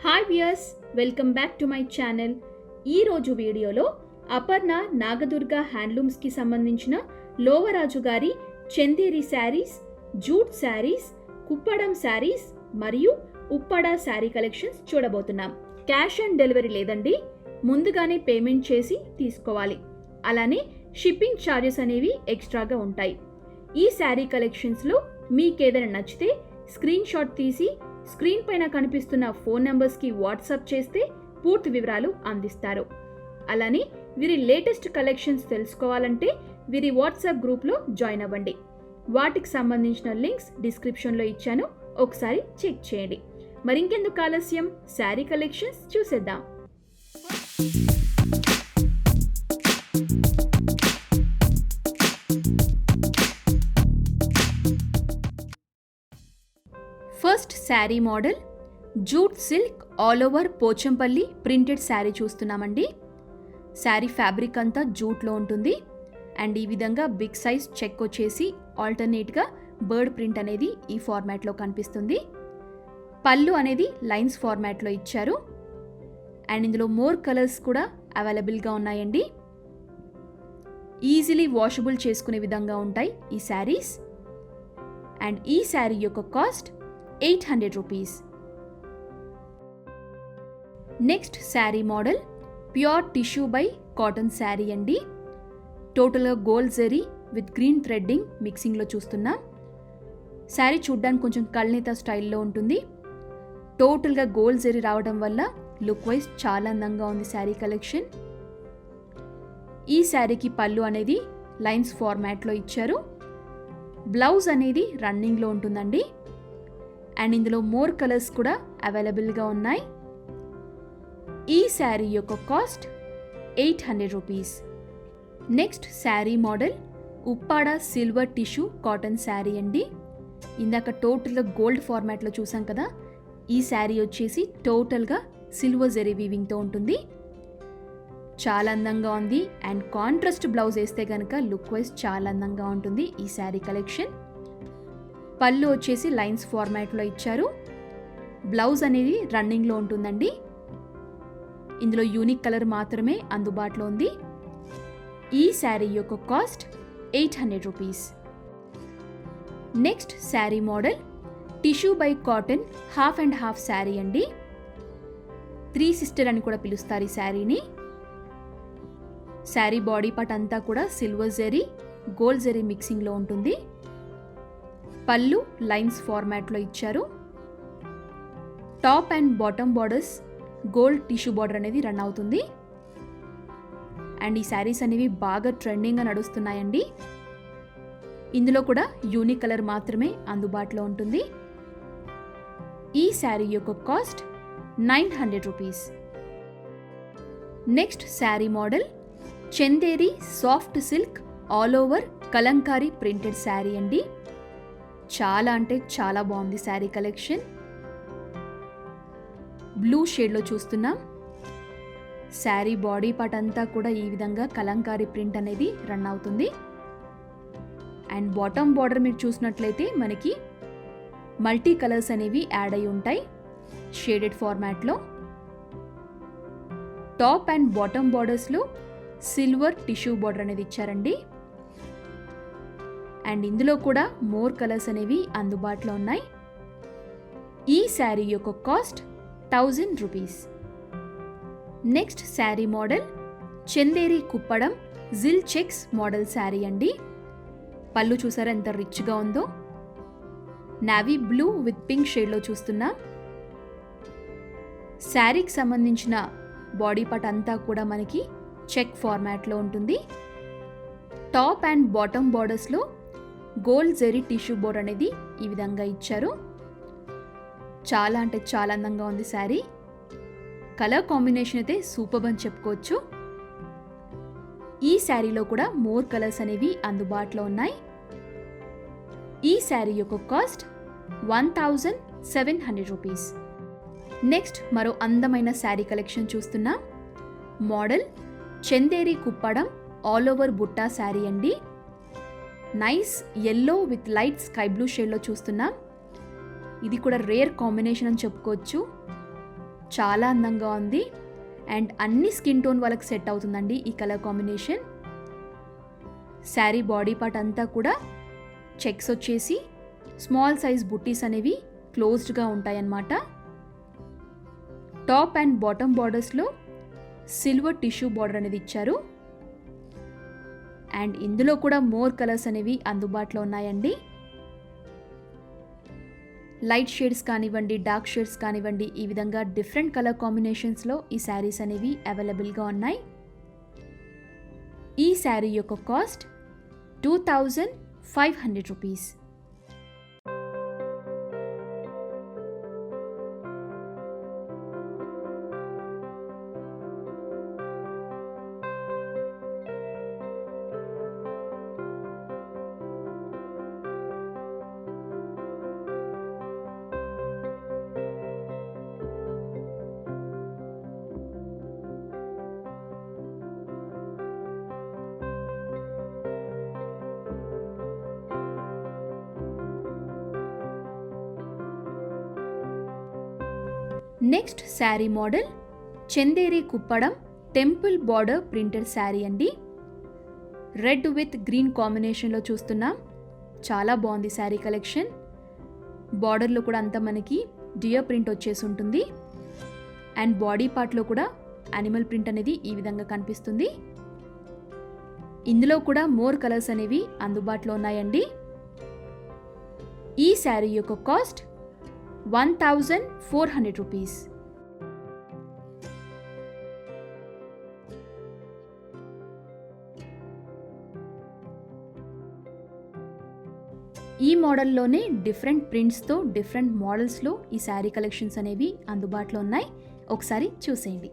Hi viewers, welcome back to my channel. ఈరోజు వీడియోలో అపర్ణ నాగదుర్గ హ్యాండ్లూమ్స్కి సంబంధించిన లోవరాజు గారి చందేరి శారీస్, జూట్ శారీస్, కుప్పడం శారీస్ మరియు ఉప్పడ శారీ కలెక్షన్స్ చూడబోతున్నాం. క్యాష్ ఆన్ డెలివరీ లేదండి, ముందుగానే పేమెంట్ చేసి తీసుకోవాలి. అలానే షిప్పింగ్ ఛార్జెస్ అనేవి ఎక్స్ట్రాగా ఉంటాయి. ఈ శారీ కలెక్షన్స్లో మీకేదైనా నచ్చితే స్క్రీన్ షాట్ తీసి స్క్రీన్ పైన కనిపిస్తున్న ఫోన్ నంబర్స్కి వాట్సాప్ చేస్తే పూర్తి వివరాలు అందిస్తారు. అలానే వీరి లేటెస్ట్ కలెక్షన్స్ తెలుసుకోవాలంటే వీరి వాట్సాప్ గ్రూప్లో జాయిన్ అవ్వండి. వాటికి సంబంధించిన లింక్స్ డిస్క్రిప్షన్లో ఇచ్చాను, ఒకసారి చెక్ చేయండి. మరింకెందుకు ఆలస్యం, శారీ కలెక్షన్స్ చూసేద్దాం. First sari model jute silk all over Pochampally printed sari చూస్తున్నామండి. శారీ ఫ్యాబ్రిక్ అంతా జూట్లో ఉంటుంది అండ్ ఈ విధంగా బిగ్ సైజ్ చెక్ వచ్చేసి ఆల్టర్నేట్గా బర్డ్ ప్రింట్ అనేది ఈ ఫార్మాట్లో కనిపిస్తుంది. పళ్ళు అనేది లైన్స్ ఫార్మాట్లో ఇచ్చారు అండ్ ఇందులో మోర్ కలర్స్ కూడా అవైలబుల్గా ఉన్నాయండి. ఈజీలీ వాషబుల్ చేసుకునే విధంగా ఉంటాయి ఈ శారీస్. అండ్ ఈ శారీ యొక్క cost 800 rupees. Next sari model pure tissue by cotton sari అండి. టోటల్గా gold zari with green threading మిక్సింగ్లో చూస్తున్నాం. శారీ చూడ్డానికి కొంచెం కల్నేత స్టైల్లో ఉంటుంది. టోటల్గా గోల్డ్ జరీ రావడం వల్ల లుక్ వైజ్ చాలా అందంగా ఉంది శారీ కలెక్షన్. ఈ శారీకి పళ్ళు అనేది లైన్స్ ఫార్మాట్లో ఇచ్చారు. బ్లౌజ్ అనేది రన్నింగ్లో ఉంటుందండి అండ్ ఇందులో మోర్ కలర్స్ కూడా అవైలబుల్గా ఉన్నాయి. ఈ శారీ యొక్క cost 800 rupees. Next sari model Uppada silver tissue cotton sari అండి. ఇందాక టోటల్గా గోల్డ్ ఫార్మాట్లో చూసాం కదా, ఈ శారీ వచ్చేసి టోటల్గా సిల్వర్ జెరీ వీవింగ్తో ఉంటుంది. చాలా అందంగా ఉంది అండ్ కాంట్రాస్ట్ బ్లౌజ్ వేస్తే కనుక లుక్ వైజ్ చాలా అందంగా ఉంటుంది ఈ శారీ కలెక్షన్. పళ్ళు వచ్చేసి లైన్స్ ఫార్మాట్లో ఇచ్చారు. బ్లౌజ్ అనేది రన్నింగ్లో ఉంటుందండి. ఇందులో యూనిక్ కలర్ మాత్రమే అందుబాటులో ఉంది. ఈ శారీ యొక్క cost 800 rupees. Next sari model tissue by cotton half and half sari అండి. 3 సిస్టర్ అని కూడా పిలుస్తారు ఈ శారీని. శారీ బాడీ పార్ట్ అంతా కూడా సిల్వర్ జెరీ గోల్డ్ జెరీ మిక్సింగ్లో ఉంటుంది. పళ్ళు లైన్స్ ఫార్మాట్లో ఇచ్చారు. Top and bottom borders gold tissue border అనేది రన్ అవుతుంది అండ్ ఈ శారీస్ అనేవి బాగా ట్రెండింగ్గా నడుస్తున్నాయండి. ఇందులో కూడా యూనిక్ కలర్ మాత్రమే అందుబాటులో ఉంటుంది. ఈ శారీ యొక్క cost 900 rupees. Next sari model Chanderi soft silk all over Kalamkari printed sari అండి. చాలా అంటే చాలా బాగుంది శారీ కలెక్షన్. బ్లూ షేడ్లో చూస్తున్నాం. శారీ బాడీ పార్ట్ అంతా కూడా ఈ విధంగా కలంకారీ ప్రింట్ అనేది రన్ అవుతుంది అండ్ బాటమ్ బార్డర్ మీరు చూసినట్లయితే మనకి మల్టీ కలర్స్ అనేవి యాడ్ అయి ఉంటాయి షేడెడ్ ఫార్మాట్లో. టాప్ అండ్ బాటమ్ బార్డర్స్లో సిల్వర్ టిష్యూ బార్డర్ అనేది ఇచ్చారండి అండ్ ఇందులో కూడా మోర్ కలర్స్ అనేవి అందుబాటులో ఉన్నాయి. ఈ శారీ యొక్క cost 1000 rupees. Next sari model Chanderi Kuppadam జిల్ చెక్స్ మోడల్ శారీ అండి. పళ్ళు చూసారా ఎంత రిచ్గా ఉందో. నావీ బ్లూ విత్ పింక్ షేడ్లో చూస్తున్నాం. శారీకి సంబంధించిన బాడీ పార్ట్ అంతా కూడా మనకి చెక్ ఫార్మాట్లో ఉంటుంది. టాప్ అండ్ బాటమ్ బార్డర్స్లో గోల్డ్ జెరీ టిష్యూ బోర్డర్ అనేది ఈ విధంగా ఇచ్చారు. చాలా అంటే చాలా అందంగా ఉంది శారీ. కలర్ కాంబినేషన్ అయితే సూపర్ అని చెప్పుకోవచ్చు. ఈ శారీలో కూడా మోర్ కలర్స్ అనేవి అందుబాటులో ఉన్నాయి. ఈ శారీ యొక్క కాస్ట్ 1700 రూపీస్. నెక్స్ట్ మరో అందమైన శారీ కలెక్షన్ చూస్తున్నాం. Model Chanderi Kuppadam all over butta sari అండి. Nice yellow with light sky blue షేడ్లో చూస్తున్నాం. ఇది కూడా రేర్ కాంబినేషన్ అని చెప్పుకోవచ్చు. చాలా అందంగా ఉంది అండ్ అన్ని స్కిన్ టోన్ వాళ్ళకి సెట్ అవుతుందండి ఈ colour combination. Sari body part అంతా కూడా చెక్స్ వచ్చేసి స్మాల్ సైజ్ బుట్టీస్ అనేవి క్లోజ్డ్గా ఉంటాయన్నమాట. టాప్ అండ్ బాటమ్ బార్డర్స్లో సిల్వర్ టిష్యూ బార్డర్ అనేది ఇచ్చారు అండ్ ఇందులో కూడా మోర్ కలర్స్ అనేవి అందుబాటులో ఉన్నాయండి. లైట్ షేడ్స్ కానివ్వండి, డార్క్ షేడ్స్ కానివ్వండి, ఈ విధంగా డిఫరెంట్ కలర్ కాంబినేషన్స్లో ఈ శారీస్ అనేవి అవైలబుల్గా ఉన్నాయి. ఈ శారీ యొక్క cost 2500 rupees. Next sari model Chanderi Kuppadam temple border printed sari అండి. రెడ్ విత్ గ్రీన్ కాంబినేషన్లో చూస్తున్నాం. చాలా బాగుంది శారీ కలెక్షన్. బార్డర్లో కూడా అంతా మనకి డియర్ ప్రింట్ వచ్చేసి ఉంటుంది అండ్ బాడీ పార్ట్లో కూడా యానిమల్ ప్రింట్ అనేది ఈ విధంగా కనిపిస్తుంది. ఇందులో కూడా మోర్ కలర్స్ అనేవి అందుబాటులో ఉన్నాయండి. ఈ శారీ యొక్క కాస్ట్ 1400 రూపీస్. ఈ మోడల్లోనే డిఫరెంట్ ప్రింట్స్తో డిఫరెంట్ మోడల్స్లో ఈ శారీ కలెక్షన్స్ అనేవి అందుబాటులో ఉన్నాయి. ఒకసారి చూసేయండి.